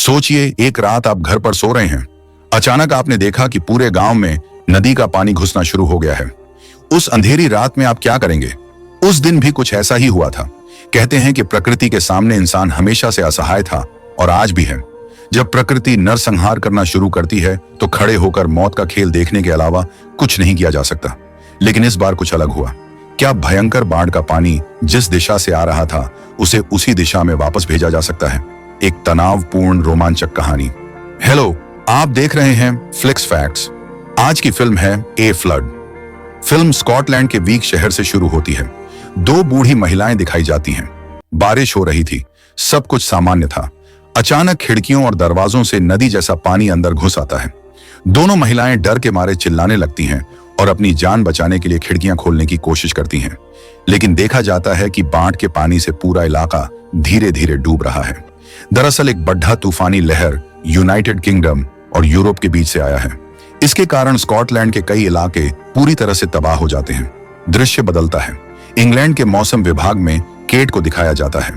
सोचिए, एक रात आप घर पर सो रहे हैं। अचानक आपने देखा कि पूरे गांव में नदी का पानी घुसना शुरू हो गया है। उस अंधेरी रात में आप क्या करेंगे? उस दिन भी कुछ ऐसा ही हुआ था। कहते हैं कि प्रकृति के सामने इंसान हमेशा से असहाय था और आज भी है। जब प्रकृति नरसंहार करना शुरू करती है तो खड़े होकर मौत का खेल देखने के अलावा कुछ नहीं किया जा सकता। लेकिन इस बार कुछ अलग हुआ। क्या भयंकर बाढ़ का पानी जिस दिशा से आ रहा था उसे उसी दिशा में वापस भेजा जा सकता है? एक तनावपूर्ण रोमांचक कहानी। हेलो, आप देख रहे हैं फ्लिक्स फैक्ट्स। आज की फिल्म है ए फ्लड। फिल्म स्कॉटलैंड के वीक शहर से शुरू होती है। दो बूढ़ी महिलाएं दिखाई जाती हैं। बारिश हो रही थी, सब कुछ सामान्य था। अचानक खिड़कियों और दरवाजों से नदी जैसा पानी अंदर घुस आता है। दोनों महिलाएं डर के मारे चिल्लाने लगती हैं और अपनी जान बचाने के लिए खिड़कियां खोलने की कोशिश करती हैं। लेकिन देखा जाता है कि बाढ़ के पानी से पूरा इलाका धीरे धीरे डूब रहा है। दरअसल एक बड़ा तूफानी लहर यूनाइटेड किंगडम और यूरोप के बीच से आया है। इसके कारण स्कॉटलैंड के कई इलाके पूरी तरह से तबाह हो जाते हैं। दृश्य बदलता है। इंग्लैंड के मौसम विभाग में केट को दिखाया जाता है।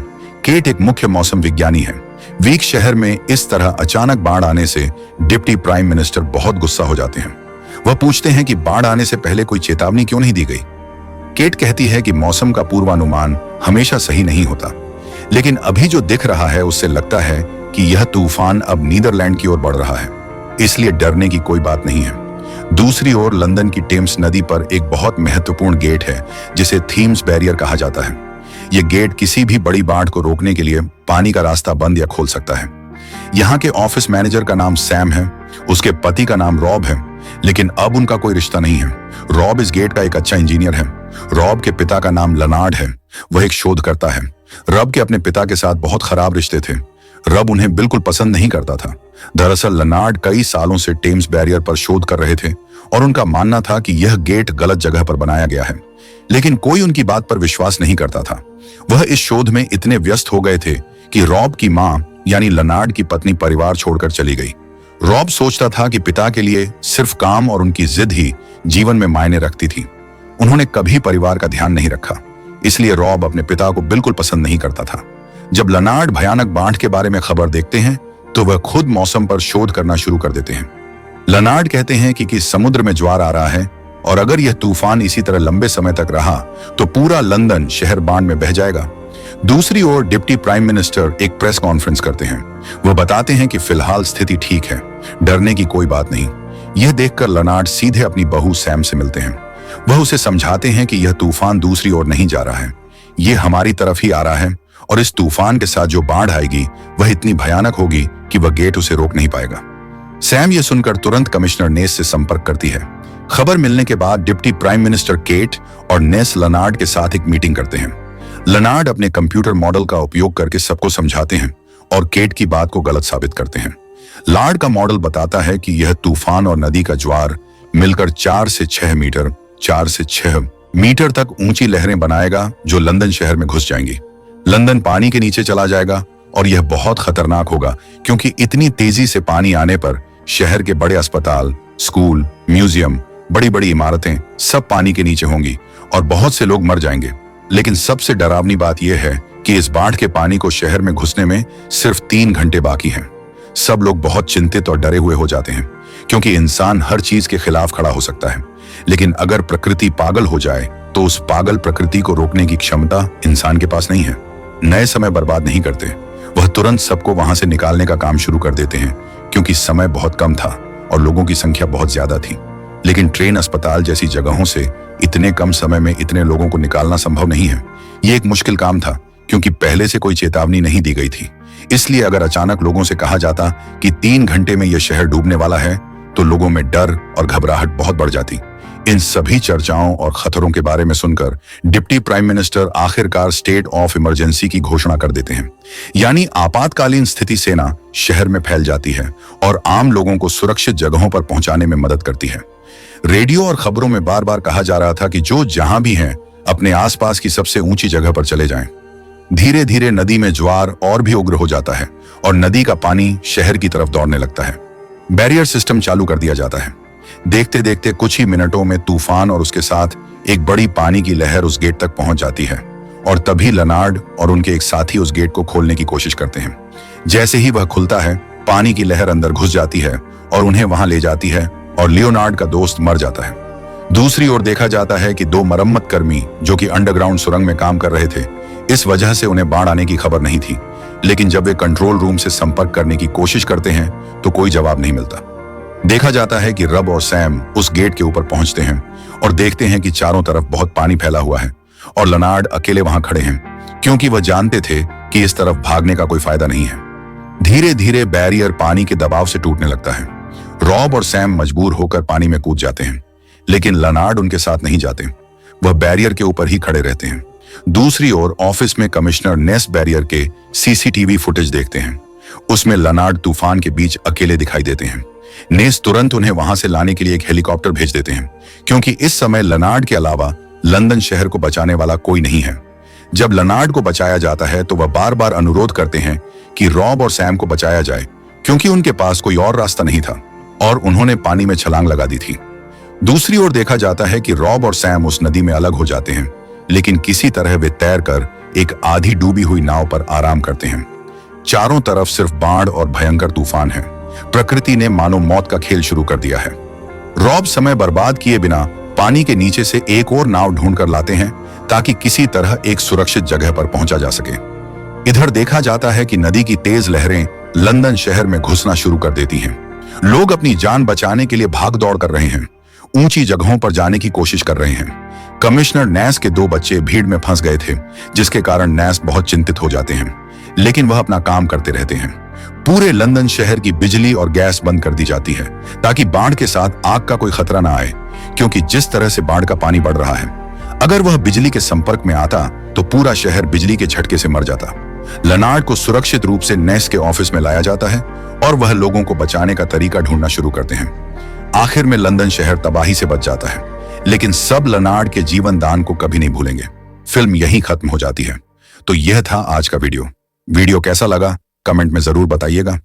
केट एक मुख्य मौसम विज्ञानी है। वीक शहर में इस तरह अचानक बाढ़ आने से डिप्टी प्राइम मिनिस्टर बहुत गुस्सा हो जाते हैं। वह पूछते हैं कि बाढ़ आने से पहले कोई चेतावनी क्यों नहीं दी गई। केट कहती है कि मौसम का पूर्वानुमान हमेशा सही नहीं होता, लेकिन अभी जो दिख रहा है उससे लगता है कि यह तूफान अब नीदरलैंड की ओर बढ़ रहा है, इसलिए डरने की कोई बात नहीं है। दूसरी ओर लंदन की टेम्स नदी पर एक बहुत महत्वपूर्ण गेट है जिसे थीम्स बैरियर कहा जाता है। यह गेट किसी भी बड़ी बाढ़ को रोकने के लिए पानी का रास्ता बंद या खोल सकता है। यहाँ के ऑफिस मैनेजर का नाम सैम है, उसके पति का नाम रॉब है, लेकिन अब उनका कोई रिश्ता नहीं है। रॉब इस गेट का एक अच्छा इंजीनियर है। रॉब के पिता का नाम लनार्ड है, वह एक शोधकर्ता है। रब के अपने पिता के साथ बहुत खराब रिश्ते थे। रब उन्हें बिल्कुल पसंद नहीं करता था। दरअसल लनार्ड कई सालों से टेम्स बैरियर पर शोध कर रहे थे और उनका मानना था कि यह गेट गलत जगह पर बनाया गया है, लेकिन कोई उनकी बात पर विश्वास नहीं करता था। वह इस शोध में इतने व्यस्त हो गए थे कि रॉब की मां यानी लनार्ड की पत्नी परिवार छोड़कर चली गई। रॉब सोचता था कि पिता के लिए सिर्फ काम और उनकी जिद ही जीवन में मायने रखती थी। उन्होंने कभी परिवार का ध्यान नहीं रखा, इसलिए रॉब अपने पिता को बिल्कुल पसंद नहीं करता था। जब लनार्ड भयानक बाढ़ के बारे में खबर देखते हैं तो वह खुद मौसम पर शोध करना शुरू कर देते हैं। लनार्ड कहते हैं कि समुद्र में ज्वार आ रहा है और अगर यह तूफान इसी तरह लंबे समय तक रहा तो पूरा लंदन शहर बाढ़ में बह जाएगा। दूसरी ओर डिप्टी प्राइम मिनिस्टर एक प्रेस कॉन्फ्रेंस करते हैं। वह बताते हैं कि फिलहाल स्थिति ठीक है, डरने की कोई बात नहीं। यह देखकर लनार्ड सीधे अपनी बहू सैम से मिलते हैं। वह उसे समझाते हैं कि यह तूफान दूसरी ओर नहीं जा रहा है, यह हमारी तरफ ही आ रहा है और इस तूफान के साथ जो बाढ़ आएगी वह इतनी भयानक होगी कि वह गेट उसे रोक नहीं पाएगा। सैम यह सुनकर तुरंत कमिश्नर नेस से संपर्क करती है। खबर मिलने के बाद डिप्टी प्राइम मिनिस्टर केट और नेस लनार्ड के साथ एक मीटिंग करते हैं। लनार्ड अपने कंप्यूटर मॉडल का उपयोग करके सबको समझाते हैं और केट की बात को गलत साबित करते हैं। लार्ड का मॉडल बताता है कि यह तूफान और नदी का ज्वार मिलकर 4 से 6 मीटर तक ऊंची लहरें बनाएगा जो लंदन शहर में घुस जाएंगी। लंदन पानी के नीचे चला जाएगा और यह बहुत खतरनाक होगा क्योंकि इतनी तेजी से पानी आने पर शहर के बड़े अस्पताल, स्कूल, म्यूजियम, बड़ी बड़ी इमारतें सब पानी के नीचे होंगी और बहुत से लोग मर जाएंगे। लेकिन सबसे डरावनी बात यह है कि इस बाढ़ के पानी को शहर में घुसने में सिर्फ 3 घंटे बाकी हैं। सब लोग बहुत चिंतित और डरे हुए हो जाते हैं क्योंकि इंसान हर चीज के खिलाफ खड़ा हो सकता है, लेकिन अगर प्रकृति पागल हो जाए तो उस पागल प्रकृति को रोकने की क्षमता इंसान के पास नहीं है। नए समय बर्बाद नहीं करते, वह तुरंत सबको वहां से निकालने का काम शुरू कर देते हैं क्योंकि समय बहुत कम था और लोगों की संख्या बहुत ज्यादा थी। लेकिन ट्रेन, अस्पताल जैसी जगहों से इतने कम समय में इतने लोगों को निकालना संभव नहीं है। यह एक मुश्किल काम था क्योंकि पहले से कोई चेतावनी नहीं दी गई थी। इसलिए अगर अचानक लोगों से कहा जाता कि 3 घंटे में यह शहर डूबने वाला है तो लोगों में डर और घबराहट बहुत बढ़ जाती। इन सभी चर्चाओं और खतरों के बारे में सुनकर डिप्टी प्राइम मिनिस्टर आखिरकार स्टेट ऑफ इमरजेंसी की घोषणा कर देते हैं, यानी आपातकालीन स्थिति सेना शहर में फैल जाती है और आम लोगों को सुरक्षित जगहों पर पहुंचाने में मदद करती है। रेडियो और खबरों में बार बार कहा जा रहा था कि जो जहां भी हैं अपने आसपास की सबसे ऊंची जगह पर चले जाएं। धीरे धीरे नदी में ज्वार और भी उग्र हो जाता है और नदी का पानी शहर की तरफ दौड़ने लगता है। बैरियर सिस्टम चालू कर दिया जाता है। देखते देखते कुछ ही मिनटों में तूफान और उसके साथ एक बड़ी पानी की लहर उस गेट तक पहुंच जाती है और तभी लनार्ड और उनके एक साथी उस गेट को खोलने की कोशिश करते हैं। जैसे ही वह खुलता है पानी की लहर अंदर घुस जाती है और उन्हें वहां ले जाती है और लियोनार्ड का दोस्त मर जाता है। दूसरी ओर देखा जाता है कि दो मरम्मत कर्मी जो कि अंडरग्राउंड सुरंग में काम कर रहे थे, इस वजह से उन्हें बाढ़ आने की खबर नहीं थी, लेकिन जब वे कंट्रोल रूम से संपर्क करने की कोशिश करते हैं तो कोई जवाब नहीं मिलता। देखा जाता है कि रब और सैम उस गेट के ऊपर पहुंचते हैं और देखते हैं कि चारों तरफ बहुत पानी फैला हुआ है और लेनार्ड अकेले वहां खड़े हैं, क्योंकि वह जानते थे कि इस तरफ भागने का कोई फायदा नहीं है। धीरे धीरे बैरियर पानी के दबाव से टूटने लगता है। रॉब और सैम मजबूर होकर पानी में कूद जाते हैं, लेकिन लेनार्ड उनके साथ नहीं जाते। वह बैरियर के ऊपर ही खड़े रहते हैं। दूसरी ओर ऑफिस में कमिश्नर नेस बैरियर के सीसीटीवी फुटेज देखते हैं। उसमें लेनार्ड तूफान के बीच अकेले दिखाई देते हैं। नेस तुरंत उन्हें वहां से लाने के लिए एक हेलीकॉप्टर भेज देते हैं, क्योंकि इस समय लेनार्ड के अलावा लंदन शहर को बचाने वाला कोई नहीं है। जब लेनार्ड को बचाया जाता है तो वह बार बार अनुरोध करते हैं कि रॉब और सैम को बचाया जाए, क्योंकि उनके पास कोई और रास्ता नहीं था और उन्होंने पानी में छलांग लगा दी थी। दूसरी ओर देखा जाता है कि रॉब और सैम उस नदी में अलग हो जाते हैं, लेकिन किसी तरह वे तैरकर एक आधी डूबी हुई नाव पर आराम करते हैं। चारों तरफ सिर्फ बाढ़ और भयंकर तूफान है। प्रकृति ने मानो मौत का खेल शुरू कर दिया है। रॉब समय बर्बाद किए बिना पानी के नीचे से एक और नाव ढूंढ कर लाते हैं ताकि किसी तरह एक सुरक्षित जगह पर पहुंचा जा सके। इधर देखा जाता है कि नदी की तेज लहरें लंदन शहर में घुसना शुरू कर देती हैं। लोग अपनी जान बचाने के लिए भाग दौड़ कर रहे हैं, ऊंची जगहों पर जाने की कोशिश कर रहे हैं। कमिश्नर नैस के दो बच्चे भीड़ में फंस गए थे, जिसके कारण नैस बहुत चिंतित हो जाते हैं, लेकिन वह अपना काम करते रहते हैं। पूरे लंदन शहर की बिजली और गैस बंद कर दी जाती है ताकि बाढ़ के साथ आग का कोई खतरा ना आए, क्योंकि जिस तरह से बाढ़ का पानी बढ़ रहा है, अगर वह बिजली के संपर्क में आता तो पूरा शहर बिजली के झटके से मर जाता। लेनार्ड को सुरक्षित रूप से नेस के ऑफिस में लाया जाता है और वह लोगों को बचाने का तरीका ढूंढना शुरू करते हैं। आखिर में लंदन शहर तबाही से बच जाता है, लेकिन सब लेनार्ड के जीवन दान को कभी नहीं भूलेंगे। फिल्म यहीं खत्म हो जाती है। तो यह था आज का वीडियो। वीडियो कैसा लगा कमेंट में जरूर बताइएगा।